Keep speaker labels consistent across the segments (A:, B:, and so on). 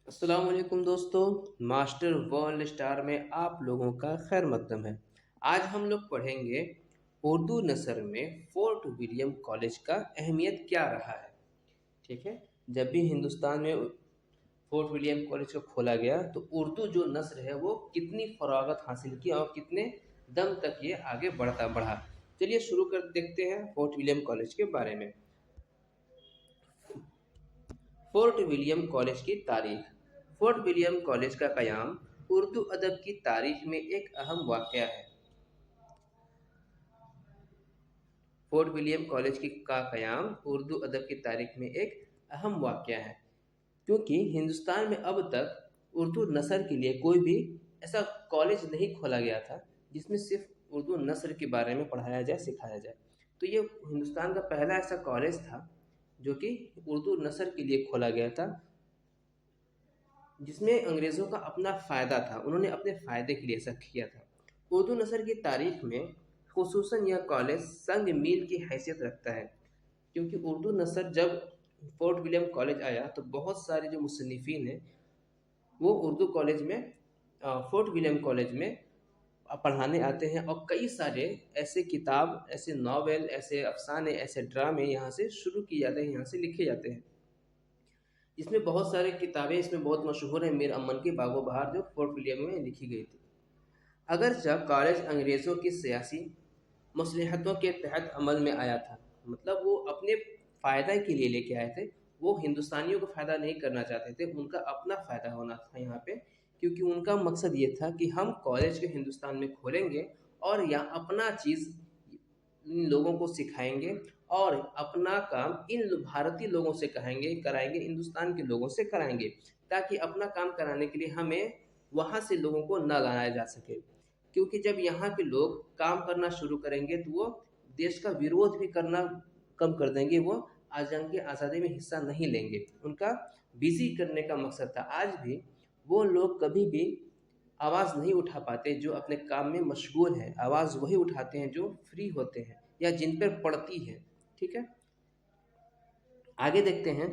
A: अस्सलाम वालेकुम दोस्तों। मास्टर वर्ल्ड स्टार में आप लोगों का खैर मकदम है। आज हम लोग पढ़ेंगे उर्दू नसर में फोर्ट विलियम कॉलेज का अहमियत क्या रहा है। ठीक है। जब भी हिंदुस्तान में फोर्ट विलियम कॉलेज को खोला गया तो उर्दू जो नस्र है वो कितनी फरागत हासिल की और कितने दम तक ये आगे बढ़ा। चलिए शुरू कर देखते हैं फोर्ट विलियम कॉलेज के बारे में। फोर्ट विलियम कॉलेज की तारीख। फोर्ट विलियम कॉलेज का क़याम उर्दू अदब की तारीख में एक अहम वाक़या है। फोर्ट विलियम कॉलेज का क़याम उर्दू अदब की तारीख में एक अहम वाक़या है, क्योंकि हिंदुस्तान में अब तक उर्दू नस्र के लिए कोई भी ऐसा कॉलेज नहीं खोला गया था जिसमें सिर्फ उर्दू नस्र के बारे में पढ़ाया जाए, सिखाया जाए। तो ये हिंदुस्तान का पहला ऐसा कॉलेज था जो कि उर्दू नस्र के लिए खोला गया था, जिसमें अंग्रेज़ों का अपना फ़ायदा था। उन्होंने अपने फ़ायदे के लिए ऐसा किया था। उर्दू नस्र की तारीख में खुसूसन यह कॉलेज संग मील की हैसियत रखता है, क्योंकि उर्दू नस्र जब फोर्ट विलियम कॉलेज आया तो बहुत सारे जो मुसन्निफ़ीन हैं वो उर्दू कॉलेज में फोर्ट विलियम कॉलेज में पढ़ाने आते हैं, और कई सारे ऐसे किताब, ऐसे नावल, ऐसे अफ़साने, ऐसे ड्रामे यहाँ से शुरू किए जाते हैं, यहाँ से लिखे जाते हैं। इसमें बहुत सारी किताबें इसमें बहुत मशहूर है। मीर अमन की बागो बहार जो फोर्ट विलियम में लिखी गई थी। अगरचे कॉलेज अंग्रेज़ों की सियासी मसलहतों के तहत अमल में आया था, मतलब वो अपने फ़ायदे के लिए लेके आए थे। वो हिंदुस्तानियों को फ़ायदा नहीं करना चाहते थे, उनका अपना फ़ायदा होना था यहाँ पे, क्योंकि उनका मकसद ये था कि हम कॉलेज के हिंदुस्तान में खोलेंगे और यहाँ अपना चीज़ इन लोगों को सिखाएंगे और अपना काम इन भारतीय लोगों से कहेंगे कराएंगे, हिंदुस्तान के लोगों से कराएंगे, ताकि अपना काम कराने के लिए हमें वहाँ से लोगों को न लाया जा सके। क्योंकि जब यहाँ के लोग काम करना शुरू करेंगे तो वो देश का विरोध भी करना कम कर देंगे, वो जंग की आज़ादी में हिस्सा नहीं लेंगे। उनका बिज़ी करने का मकसद था। आज भी वो लोग कभी भी आवाज़ नहीं उठा पाते जो अपने काम में मशगूल हैं। आवाज़ वही उठाते हैं जो फ्री होते हैं या जिन पर पड़ती है। ठीक है, आगे देखते हैं।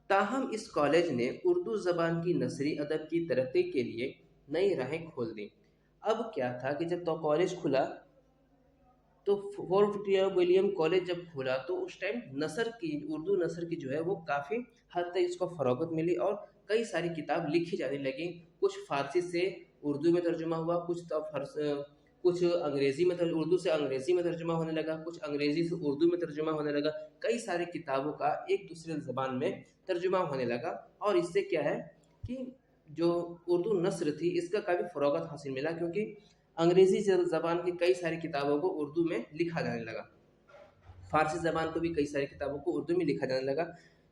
A: ताहम इस कॉलेज ने उर्दू ज़बान की नसरी अदब की तरक्की के लिए नई राहें खोल दी। अब क्या था कि जब तो कॉलेज खुला तो फोर्ट विलियम कॉलेज जब खुला तो उस टाइम नसर की, उर्दू नसर की जो है वो काफ़ी हद तक इसको फ़रोगत मिली और कई सारी किताब लिखी जाने लगी। कुछ फ़ारसी से उर्दू में तर्जुमा हुआ, कुछ अंग्रेज़ी में उर्दू से अंग्रेज़ी में तर्जुमा होने लगा, कुछ अंग्रेज़ी से उर्दू में तर्जुमा होने लगा। कई सारी किताबों का एक दूसरे ज़बान में तर्जुमा होने लगा, और इससे क्या है कि जो उर्दू नस्र थी इसका काफ़ी फ़रोगत हासिल मिला, क्योंकि अंग्रेज़ी ज़बान की कई सारी किताबों को उर्दू में लिखा जाने लगा। फ़ारसी ज़बान को भी कई सारी किताबों को उर्दू में लिखा जाने लगा,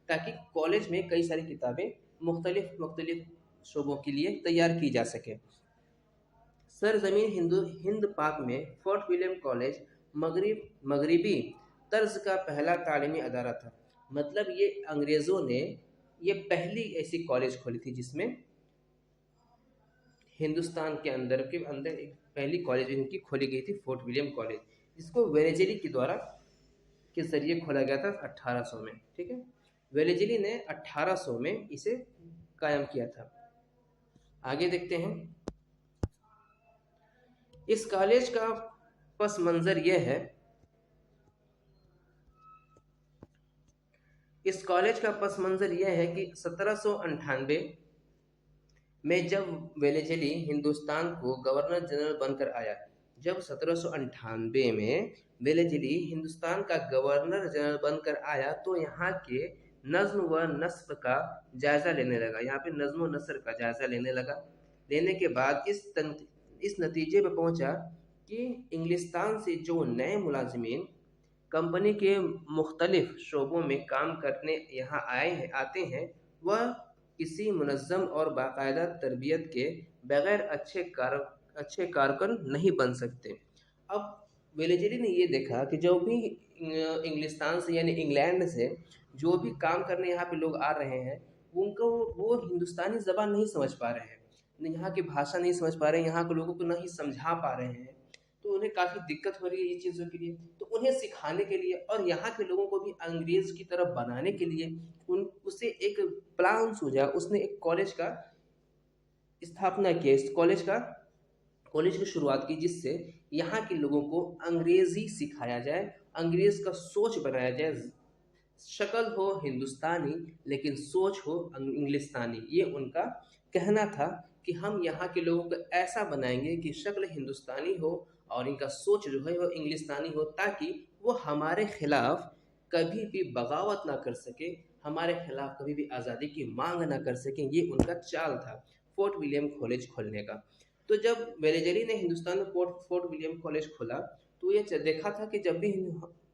A: ताकि कॉलेज में कई सारी किताबें मुख्तलिफ़ शोबों के लिए तैयार की जा सकें। सरज़मीन हिंद पाक में फोर्ट विलियम कॉलेज मगरिबी तर्ज का पहला तालीमी अदारा था। मतलब ये अंग्रेज़ों ने ये पहली ऐसी कॉलेज खोली थी जिसमें हिंदुस्तान के अंदर एक पहली कॉलेज इनकी खोली गई थी, फोर्ट विलियम कॉलेज, जिसको वेलेज़ली के द्वारा के ज़रिए खोला गया था 1800 में। ठीक है, वेलेज़ली ने 1800 में इसे कायम किया था। आगे देखते हैं। इस कॉलेज का पस मंज़र यह है, इस कॉलेज का पस मंज़र यह है कि 1798 में जब वेलेज़ली हिंदुस्तान को गवर्नर जनरल बनकर आया, जब 1798 में वेलेज़ली हिंदुस्तान का गवर्नर जनरल बनकर आया तो यहाँ के नज़्म व नस्र का जायज़ा लेने लगा। यहाँ पे नज़्म व नस्र का जायज़ा लेने लगा। लेने के बाद इस नतीजे पे पहुँचा कि इंग्लिस्तान से जो नए मुलाज़िमीन कंपनी के मुख्तलिफ़ शोबों में काम करने यहाँ आते हैं, वह किसी मुनज़्ज़म और बाकायदा तरबियत के बगैर अच्छे कारकुन नहीं बन सकते। अब वेलेज़ली ने ये देखा कि जो भी इंग्लिस्तान से यानी इंग्लैंड से जो भी काम करने यहाँ पे लोग आ रहे हैं, उनको वो हिंदुस्तानी ज़बान नहीं समझ पा रहे हैं, न यहाँ की भाषा नहीं समझ पा रहे हैं, यहाँ के लोगों को नहीं समझा पा रहे हैं। तो तो उन्हें काफ़ी दिक्कत हो रही है ये चीज़ों के लिए। तो उन्हें सिखाने के लिए और यहाँ के लोगों को भी अंग्रेज़ की तरफ बनाने के लिए उन उसे एक प्लान सूझा, उसने एक कॉलेज का स्थापना की, इस कॉलेज की शुरुआत की, जिससे यहाँ के लोगों को अंग्रेज़ी सिखाया जाए, अंग्रेज़ का सोच बनाया जाए, शक्ल हो हिंदुस्तानी लेकिन सोच हो इंग्लिस्तानी। ये उनका कहना था कि हम यहाँ के लोगों को ऐसा बनाएंगे कि शक्ल हिंदुस्तानी हो और इनका सोच जो है वो इंग्लिस्तानी हो, ताकि वो हमारे खिलाफ कभी भी बगावत ना कर सके, हमारे खिलाफ कभी भी आज़ादी की मांग ना कर सकें। ये उनका चाल था फोर्ट विलियम कॉलेज खोलने का। तो जब वेलेजरी ने हिंदुस्तान में फोर्ट विलियम कॉलेज खोला, तो ये देखा था कि जब भी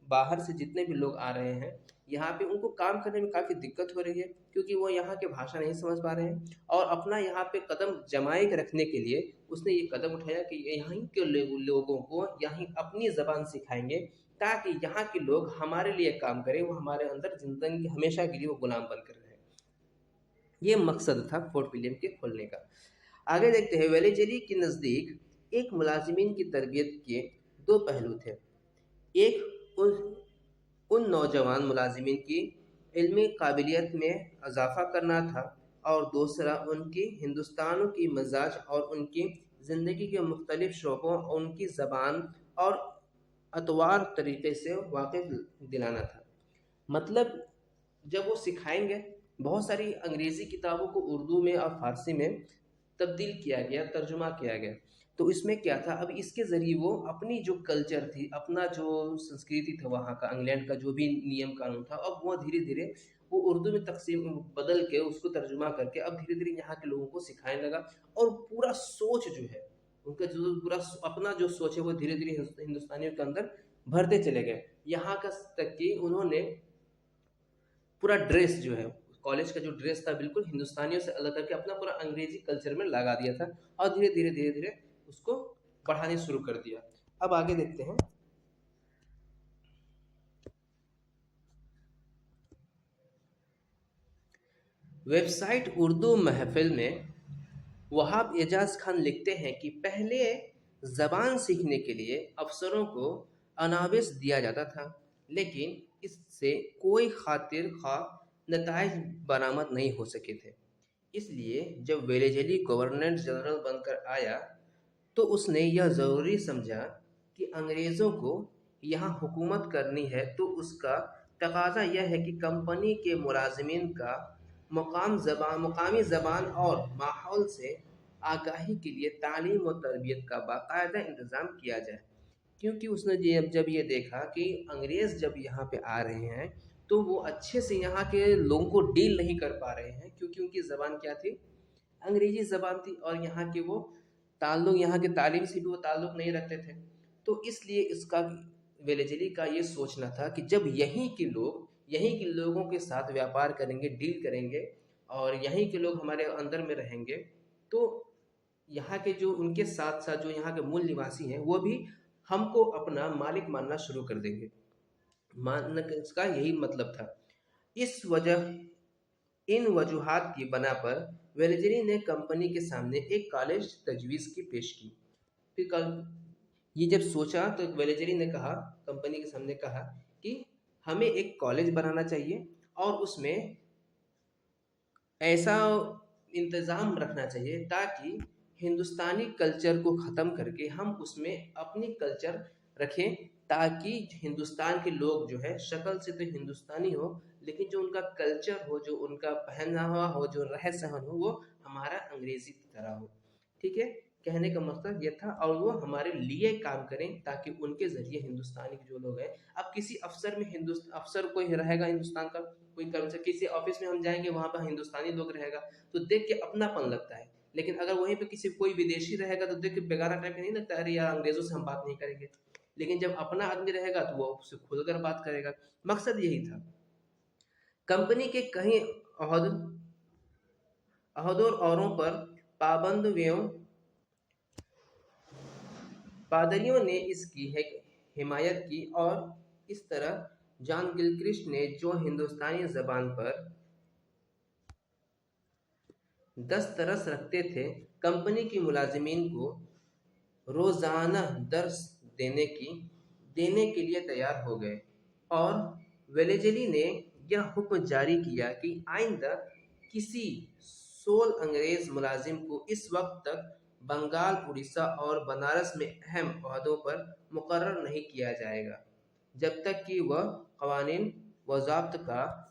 A: बाहर से जितने भी लोग आ रहे हैं यहाँ पे, उनको काम करने में काफ़ी दिक्कत हो रही है, क्योंकि वो यहाँ के भाषा नहीं समझ पा रहे हैं। और अपना यहाँ पे कदम जमाए के रखने के लिए उसने ये कदम उठाया कि यहाँ के लोगों को यहाँ अपनी ज़बान सिखाएंगे, ताकि यहाँ के लोग हमारे लिए काम करें, वो हमारे अंदर ज़िंदगी हमेशा के लिए वो गुलाम बनकर रहे। ये मकसद था फोर्ट विलियम के खोलने का। आगे देखते हैं, वेलेजरी के नज़दीक एक मुलाजिमीन की तरबियत के दो पहलू थे। एक उन नौजवान मुलाजिमीन की इल्मी काबिलियत में इजाफ़ा करना था, और दूसरा उनकी हिंदुस्तानियों की मिजाज और उनकी ज़िंदगी के मुख्तलिफ़ शोबों और उनकी ज़बान और अतवार तरीक़े से वाकिफ़ दिलाना था। मतलब जब वो सिखाएंगे, बहुत सारी अंग्रेज़ी किताबों को उर्दू में और फ़ारसी में तब्दील किया गया, तर्जुमा किया गया। तो इसमें क्या था, अब इसके ज़रिए वो अपनी जो कल्चर थी, अपना जो संस्कृति था वहाँ का, इंग्लैंड का जो भी नियम कानून था, अब वो धीरे-धीरे वो उर्दू में तक़सीम बदल के उसको तर्जुमा करके अब धीरे-धीरे यहाँ के लोगों को सिखाने लगा। और पूरा सोच जो है, उनका जो पूरा अपना जो सोच है वो धीरे-धीरे हिंदुस्तानियों के अंदर भरते चले गए। यहाँ का तक कि उन्होंने पूरा ड्रेस जो है, कॉलेज का जो ड्रेस था बिल्कुल हिंदुस्तानियों से अलग करके अपना पूरा अंग्रेजी कल्चर में लगा दिया था, और धीरे धीरे उसको बढ़ाने शुरू कर दिया। अब आगे देखते हैं। वेबसाइट उर्दू महफिल में वहाब एजाज खान लिखते हैं कि पहले ज़बान सीखने के लिए अफसरों को अनाविस दिया जाता था, लेकिन इससे कोई खातिर खा नताइज बरामद नहीं हो सके थे। इसलिए जब वेलेजली गवर्नर जनरल बनकर आया, तो उसने यह ज़रूरी समझा कि अंग्रेज़ों को यहाँ हुकूमत करनी है, तो उसका तकाज़ा यह है कि कंपनी के मुलाज़िमीन का मुकामी ज़बान और माहौल से आगाही के लिए तालीम व तरबियत का बाकायदा इंतज़ाम किया जाए। क्योंकि उसने जब ये देखा कि अंग्रेज़ जब यहाँ पे आ रहे हैं, तो वो अच्छे से यहाँ के लोगों को डील नहीं कर पा रहे हैं, क्योंकि उनकी ज़बान क्या थी, अंग्रेज़ी ज़बान थी, और यहाँ के वो ताल्लुक़, यहाँ के तालीम से भी वो ताल्लुक़ नहीं रखते थे। तो इसलिए इसका वेलेजली का ये सोचना था कि जब यहीं के लोगों के साथ व्यापार करेंगे, डील करेंगे, और यहीं के लोग हमारे अंदर में रहेंगे, तो यहाँ के जो उनके साथ साथ जो यहाँ के मूल निवासी हैं, वो भी हमको अपना मालिक मानना शुरू कर देंगे। मानने का इसका यही मतलब था। इन वजूहात की बना पर वेलेजरी ने कंपनी के सामने एक कॉलेज तजवीज़ की पेश की। फिर कल ये जब सोचा, तो वेलेजरी ने कहा, कंपनी के सामने कहा कि हमें एक कॉलेज बनाना चाहिए, और उसमें ऐसा इंतज़ाम रखना चाहिए ताकि हिंदुस्तानी कल्चर को ख़त्म करके हम उसमें अपनी कल्चर रखें, ताकि हिंदुस्तान के लोग जो है शक्ल से तो हिंदुस्तानी हो, लेकिन जो उनका कल्चर हो, जो उनका पहनावा हो, जो रह-सहन हो, वो हमारा अंग्रेज़ी की तरह हो। ठीक है? कहने का मकसद ये था, और वो हमारे लिए काम करें, ताकि उनके ज़रिए हिंदुस्तानी के जो लोग हैं, अब किसी अफ़सर कोई रहेगा हिंदुस्तान का, कोई कर्मचारी किसी ऑफ़िस में हम जाएँगे, वहाँ पर हिंदुस्तानी लोग रहेगा, तो देख के अपनापन लगता है। लेकिन अगर वहीं पे कोई विदेशी रहेगा, तो देख के बेगाना टाइप का नहीं लगता, अरे यार अंग्रेज़ों से हम बात नहीं करेंगे। लेकिन जब अपना आदमी रहेगा, तो वो उससे खुलकर बात करेगा। मकसद यही था। कंपनी के कई अहदों औरों पर पादरियों ने इसकी हिमायत की, और इस तरह जॉन गिलक्रिस्ट ने, जो हिंदुस्तानी ज़बान पर दस्तरस रखते थे, कंपनी की मुलाजिमीन को रोज़ाना दर्स देने की देने के लिए तैयार हो गए और वेलेजली ने यह हुक्म जारी किया कि आइंदा किसी सोल अंग्रेज मुलाजिम को इस वक्त तक बंगाल, उड़ीसा और बनारस में अहम ओहदों पर मुकर्रर नहीं किया जाएगा जब तक कि वह कवानीन व ज़ाब्त का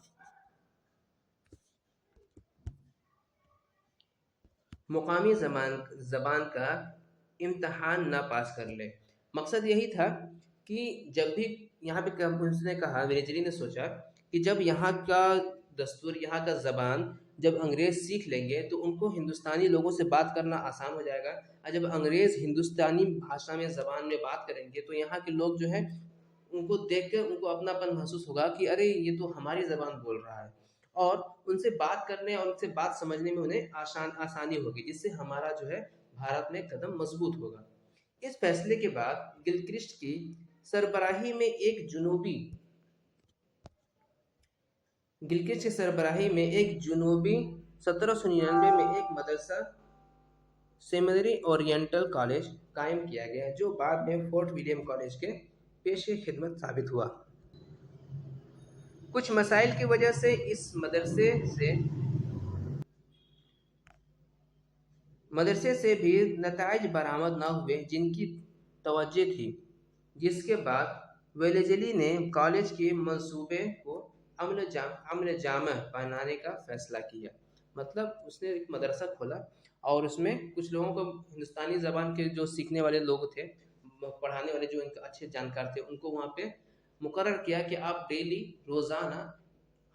A: मुकामी ज़बान का इम्तहान ना पास कर ले। मकसद यही था कि जब भी यहाँ पे उसने कहा, वेलेजली ने सोचा कि जब यहाँ का दस्तूर, यहाँ का ज़बान जब अंग्रेज़ सीख लेंगे तो उनको हिंदुस्तानी लोगों से बात करना आसान हो जाएगा, और जब अंग्रेज़ हिंदुस्तानी भाषा में, ज़बान में बात करेंगे तो यहाँ के लोग जो है उनको देख कर उनको अपनापन महसूस होगा कि अरे ये तो हमारी ज़बान बोल रहा है, और उनसे बात करने और उनसे बात समझने में उन्हें आसानी होगी, जिससे हमारा जो है भारत में कदम मजबूत होगा। इस फैसले के बाद गिलक्रिस्ट की सरबराही में एक जुनूबी 1799 में एक मदरसा सेमिनरी ओरिएंटल कॉलेज कायम किया गया, जो बाद में फोर्ट विलियम कॉलेज के पेशे खिदमत साबित हुआ। कुछ मसाइल की वजह से इस मदरसे से भी नताइज बरामद न हुए जिनकी तवज्जो थी, जिसके बाद वेलेजली ने कॉलेज के मंसूबे को अमल जामा बनाने का फैसला किया। मतलब उसने एक मदरसा खोला और उसमें कुछ लोगों को, हिंदुस्तानी ज़बान के जो सीखने वाले लोग थे, पढ़ाने वाले जो इनके अच्छे जानकार थे, उनको वहाँ पे मुकर्रर किया कि आप डेली रोज़ाना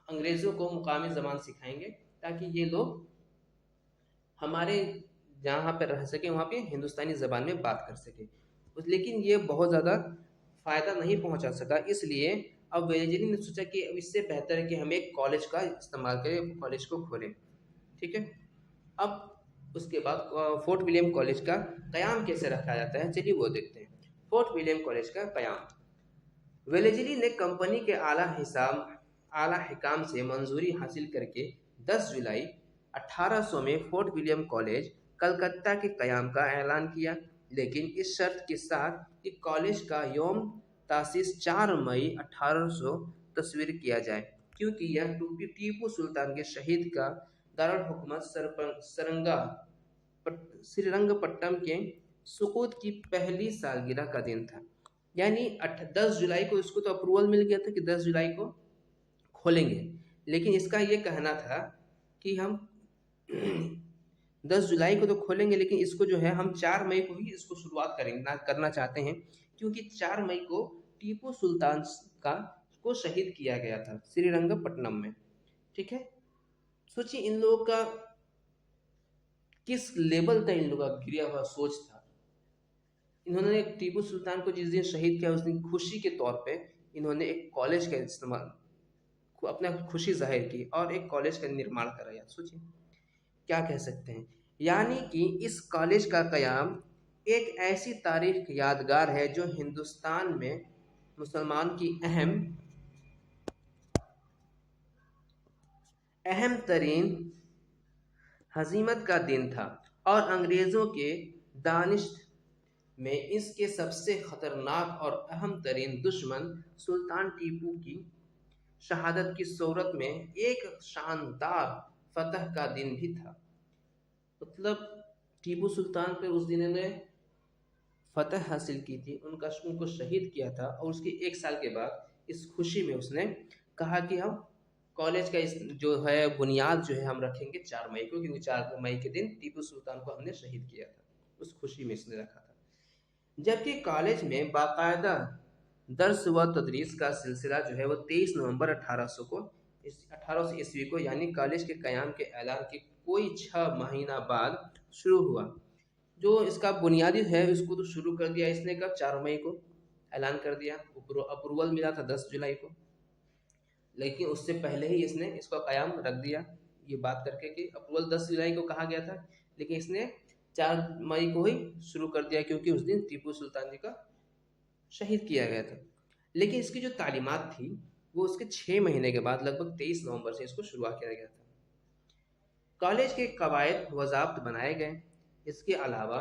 A: अंग्रेज़ों को मुकामी ज़बान सिखाएंगे ताकि ये लोग हमारे जहाँ पर रह सके वहाँ पे हिंदुस्तानी ज़बान में बात कर सके। लेकिन ये बहुत ज़्यादा फ़ायदा नहीं पहुँचा सका, इसलिए अब वेलेजली ने सोचा कि अब इससे बेहतर है कि हम एक कॉलेज का इस्तेमाल करें, कॉलेज को खोलें। ठीक है, अब उसके बाद फोर्ट विलियम कॉलेज का क़याम कैसे रखा जाता है, चलिए वो देखते हैं। फोर्ट विलियम कॉलेज का क़याम। वेलेजली ने कंपनी के आला हिकाम से मंजूरी हासिल करके 10 जुलाई 1800 में फोर्ट विलियम कॉलेज कलकत्ता के क़याम का ऐलान किया, लेकिन इस शर्त के साथ कि कॉलेज का यौम तासीस 4 मई 1800 तस्वीर किया जाए, क्योंकि यह टीपू सुल्तान के शहीद का दारुल हुकूमत श्रीरंगपट्टम के सुकूत की पहली सालगिरह का दिन था। यानी 10 जुलाई को इसको तो अप्रूवल मिल गया था कि 10 जुलाई को खोलेंगे, लेकिन इसका ये कहना था कि हम 10 जुलाई को तो खोलेंगे, लेकिन इसको जो है हम 4 मई को ही इसको शुरुआत करना चाहते हैं, क्योंकि 4 मई को टीपू सुल्तान को शहीद किया गया था श्रीरंगपट्टनम में। ठीक है, सोचिए इन लोगों का किस लेवल तक इन लोगों का गिरा हुआ सोच था। इन्होंने टीपू सुल्तान को जिस दिन शहीद किया उस दिन खुशी के तौर पे इन्होंने एक कॉलेज का इस्तेमाल, अपना खुशी जाहिर की और एक कॉलेज का निर्माण कराया। सोचिए क्या कह सकते हैं। यानी कि इस कॉलेज का क़याम एक ऐसी तारीख यादगार है जो हिंदुस्तान में मुसलमान की अहम तरीन हजीमत का दिन था, और अंग्रेज़ों के दानिश में इसके सबसे ख़तरनाक और अहम तरीन दुश्मन सुल्तान टीपू की शहादत की सूरत में एक शानदार फतह का दिन भी था। मतलब टीपू सुल्तान पर उस दिन ने फतह हासिल की थी, उनको शहीद किया था, और उसके 1 साल के बाद इस खुशी में उसने कहा कि हम कॉलेज का इस जो है बुनियाद जो है हम रखेंगे 4 मई को, क्योंकि 4 मई के दिन टीपू सुल्तान को हमने शहीद किया था। उस खुशी में इसने रखा था। जबकि कॉलेज में बाकायदा दर्स व तदरीस का सिलसिला जो है वो 23 नवंबर 1800 ईस्वी को, यानी कॉलेज के क़याम के ऐलान के कोई 6 महीना बाद शुरू हुआ। जो इसका बुनियादी है इसको तो शुरू कर दिया इसने कब, 4 मई को ऐलान कर दिया। अप्रूवल मिला था 10 जुलाई को, लेकिन उससे पहले ही इसने इसका क़याम रख दिया, ये बात करके कि अप्रूवल 10 जुलाई को कहा गया था, लेकिन इसने 4 मई को ही शुरू कर दिया, क्योंकि उस दिन टीपू सुल्तान जी का शहीद किया गया था। लेकिन इसकी जो तालीमात थी वो उसके 6 महीने के बाद लगभग 23 नवंबर से इसको शुरुआत किया गया था। कॉलेज के कवायद व ज़ाब्त बनाए गए। इसके अलावा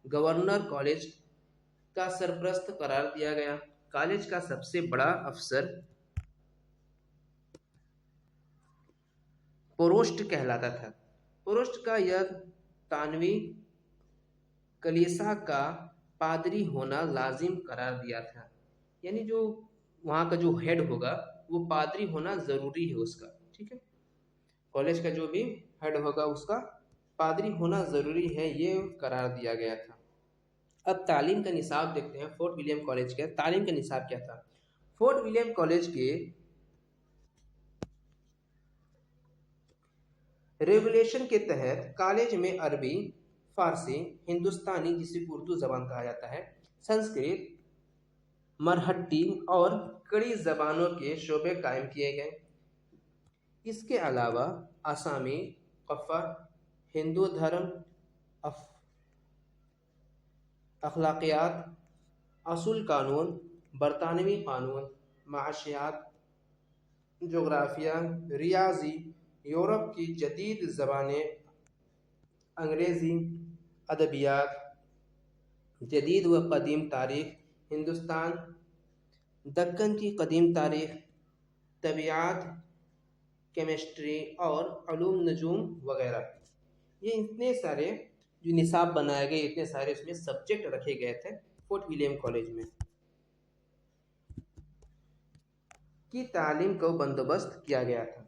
A: गवर्नर कॉलेज का सरप्रस्त करार दिया गया। कॉलेज का सबसे बड़ा अफसर प्रोस्ट कहलाता था। प्रोस्ट का यह तानवी कलीसिया का पादरी होना लाजिम करार दिया था। यानी जो वहाँ का जो हेड होगा वो पादरी होना ज़रूरी है उसका, ठीक है। कॉलेज का जो भी हेड होगा उसका पादरी होना ज़रूरी है, ये करार दिया गया था। अब तालीम का निसाब देखते हैं। फोर्ट विलियम कॉलेज का तालीम का निसाब क्या था। फोर्ट विलियम कॉलेज के रेगुलेशन के तहत कॉलेज में अरबी, फारसी, हिंदुस्तानी जिसे उर्दू ज़बान कहा जाता है, संस्कृत, मरहट्टी और कड़ी ज़बानों के शोबे कायम किए गए। इसके अलावा आसामी, कफ़ा, हिंदू धर्म, अखलाकियात, असूल कानून, बरतानवी कानून, माशियात, जोग्राफिया, रियाजी, यूरोप की जदीद ज़बानें, अंग्रेज़ी, अदबियात, जदीद व कदीम तारीख़, हिंदुस्तान, दक्कन की कदीम तारीख़, तबियात, केमिस्ट्री और उलूम नजूम वगैरह। ये इतने सारे जो निसाब बनाए गए, इतने सारे इसमें सब्जेक्ट रखे गए थे फोर्ट विलियम कॉलेज में की तालीम को बंदोबस्त किया गया था।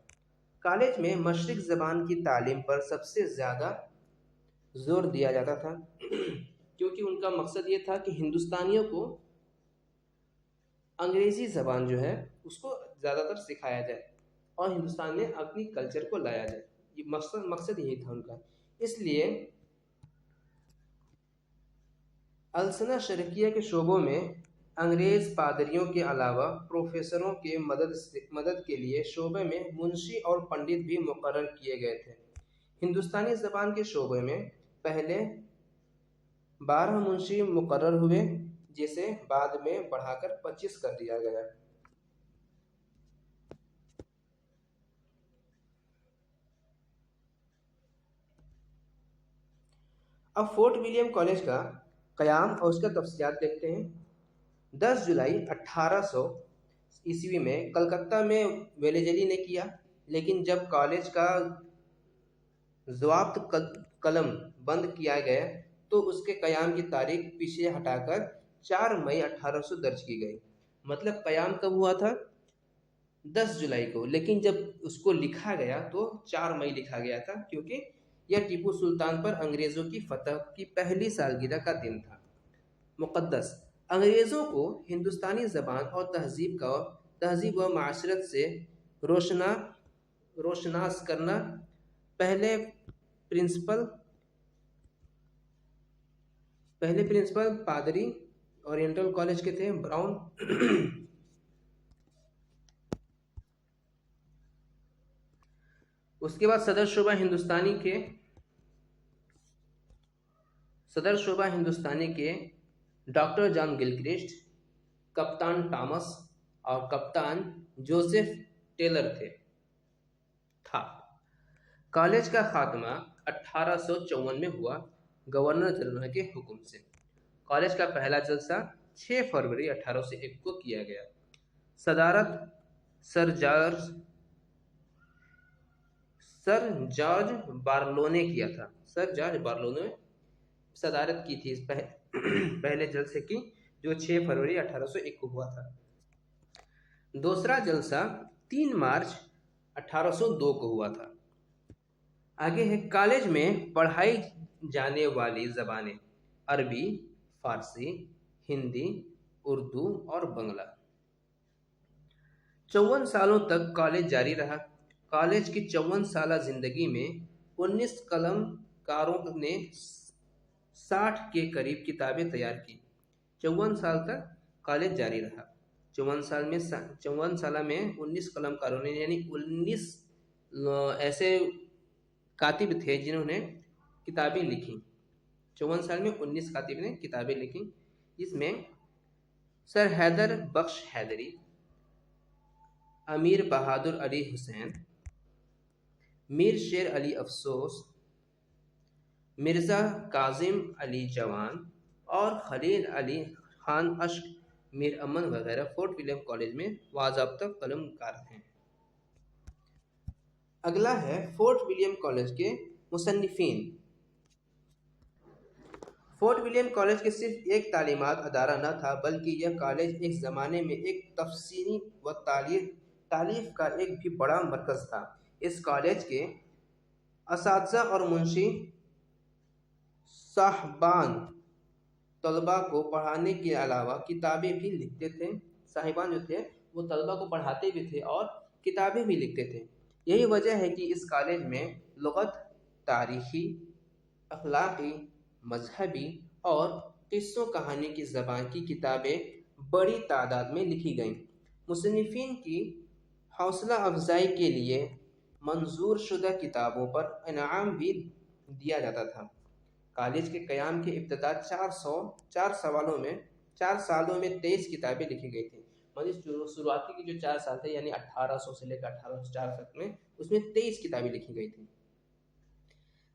A: कॉलेज में मशरिक ज़बान की तालीम पर सबसे ज़्यादा जोर दिया जाता था क्योंकि उनका मकसद ये था कि हिंदुस्तानियों को अंग्रेज़ी ज़बान जो है उसको ज़्यादातर सिखाया जाए और हिंदुस्तान में अपनी कल्चर को लाया जाए। ये मकसद यही था उनका। इसलिए अलसना शरकिया के शोबों में अंग्रेज़ पादरियों के अलावा प्रोफेसरों के मदद के लिए शोबे में मुंशी और पंडित भी मुकर्रर किए गए थे। हिंदुस्तानी ज़बान के शोबे में पहले 12 मुंशी मुकर्रर हुए, जिसे बाद में बढ़ाकर 25 कर दिया गया। अब फोर्ट विलियम कॉलेज का क़याम और उसका तफसीलात देखते हैं। 10 जुलाई 1800 ईस्वी में कलकत्ता में वेलेजली ने किया, लेकिन जब कॉलेज का ज़वाब्त कलम बंद किया गया तो उसके क़याम की तारीख पीछे हटाकर 4 मई 1800 दर्ज की गई। मतलब क़याम कब हुआ था? 10 जुलाई को, लेकिन जब उसको लिखा गया तो 4 मई लिखा गया था, क्योंकि यह टीपू सुल्तान पर अंग्रेज़ों की फतह की पहली सालगिरह का दिन था। मुक़द्दस अंग्रेज़ों को हिंदुस्तानी ज़बान और तहज़ीब व माशरत से रोशनास करना पहले प्रिंसिपल पादरी ओरिएंटल कॉलेज के थे, ब्राउन। उसके बाद सदर शोबा हिंदुस्तानी के डॉक्टर जॉन गिलक्रिस्ट, कप्तान टॉमस और कप्तान जोसेफ टेलर था। कॉलेज का खात्मा 1854 में हुआ, गवर्नर जनरल के हुक्म से। कॉलेज का पहला जलसा 6 फरवरी 1801 को किया गया। सदारत सर जॉर्ज बार्लो ने किया था। सर जॉर्ज बार्लो ने सदारत की थी इस पहले जलसे की, जो 6 फरवरी 1801 को हुआ था। दूसरा जलसा 3 मार्च 1802 को हुआ था। आगे है कॉलेज में पढ़ाई जाने वाली ज़बानें अरबी, फारसी, हिंदी, उर्दू और बंगला। 54 सालों तक कॉलेज जारी रहा। कॉलेज की 54 साला जिंदगी में 19 कलमकारों ने 60 के करीब किताबें तैयार की। 54 साल तक कॉलेज जारी रहा। 54 साल में 19 कलमकारों ने, यानी 19 ऐसे कातिब थे जिन्होंने किताबें लिखी। 54 साल में 19 कातिब ने किताबें लिखी, जिसमें सर हैदर बख्श हैदरी, अमीर बहादुर अली हुसैन, मीर शेर अली अफसोस, मिर्ज़ा काजिम अली जवान और खलील अली खान अश्क, मीर अमन वगैरह फोर्ट विलियम कॉलेज में बाज़ाब्ता कलमकार हैं। अगला है फोर्ट विलियम कॉलेज के मुसन्निफीन। फोर्ट विलियम कॉलेज के सिर्फ एक तालीमात अदारा न था, बल्कि यह कॉलेज एक ज़माने में एक तफसीनी व तालीफ का एक भी बड़ा मरकज़ था। इस कॉलेज के असातिज़ा और मुंशी साहबान तलबा को पढ़ाने के अलावा किताबें भी लिखते थे। साहिबान जो थे वो तलबा को पढ़ाते भी थे और किताबें भी लिखते थे। यही वजह है कि इस कॉलेज में लुग़त, तारीख़ी, अखलाक़ी, मजहबी और क़िस्सों कहानी की ज़बान की किताबें बड़ी तादाद में लिखी गईं। मुसन्निफ़ीन की हौसला अफजाई के लिए मंजूर शुदा किताबों पर इनाम भी दिया जाता था। कॉलेज के क़याम के इब्तिदा 4 सालों में 23 किताबें लिखी गई थी। मतलब शुरुआती की जो 4 साल थे यानी 1800 से लेकर 1804 तक में, उसमें 23 किताबें लिखी गई थी।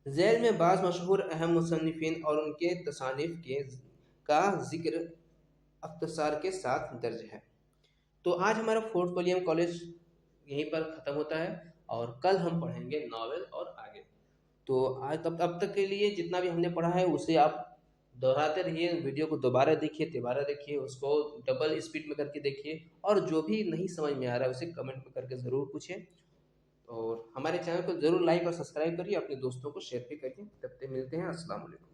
A: ज़ैल में बाज़ मशहूर अहम मुसन्निफ़ीन और उनके तसानीफ़ का ज़िक्र अख्तसार के साथ दर्ज है। तो आज हमारा फोर्ट विलियम कॉलेज यहीं पर ख़त्म होता है और कल हम पढ़ेंगे नावल और आगे। तो आज अब तक के लिए जितना भी हमने पढ़ा है उसे आप दोहराते रहिए, वीडियो को दोबारा देखिए, तिबारा देखिए, उसको डबल स्पीड में करके देखिए और जो भी नहीं समझ में आ रहा है उसे कमेंट में करके ज़रूर पूछें। और हमारे चैनल को ज़रूर लाइक और सब्सक्राइब करिए, अपने दोस्तों को शेयर भी करिए। तब तक मिलते हैं, अस्सलाम वालेकुम।